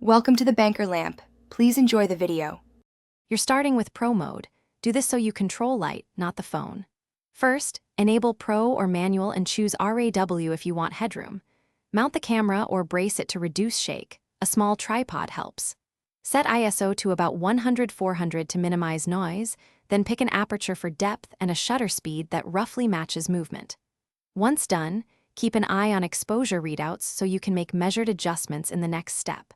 Welcome to the banker lamp. Please enjoy the video. You're starting with Pro mode. Do this so you control light, not the phone. First, enable Pro or Manual and choose RAW if you want headroom. Mount the camera or brace it to reduce shake. A small tripod helps. Set ISO to about 100-400 to minimize noise, then pick an aperture for depth and a shutter speed that roughly matches movement. Once done, keep an eye on exposure readouts so you can make measured adjustments in the next step.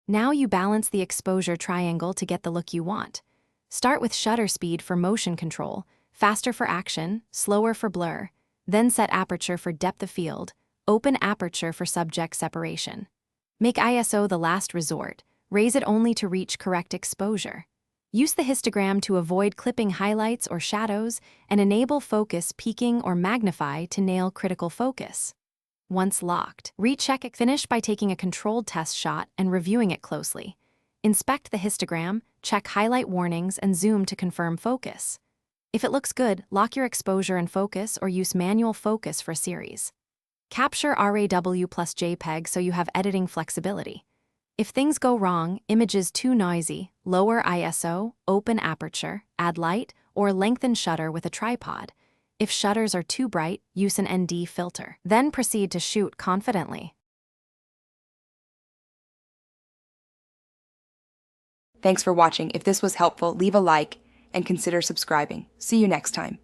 Now you balance the exposure triangle to get the look you want. Start with shutter speed for motion control, faster for action, slower for blur, then set aperture for depth of field, open aperture for subject separation. Make ISO the last resort, raise it only to reach correct exposure. Use the histogram to avoid clipping highlights or shadows, and enable focus peaking or magnify to nail critical focus. Once locked, recheck it. Finish by taking a controlled test shot and reviewing it closely. Inspect the histogram, check highlight warnings, and zoom to confirm focus. If it looks good, lock your exposure and focus or use manual focus for series. Capture RAW plus JPEG so you have editing flexibility. If things go wrong, images too noisy, lower ISO, open aperture, add light, or lengthen shutter with a tripod. If shutters are too bright, use an ND filter. Then proceed to shoot confidently. Thanks for watching. If this was helpful, leave a like and consider subscribing. See you next time.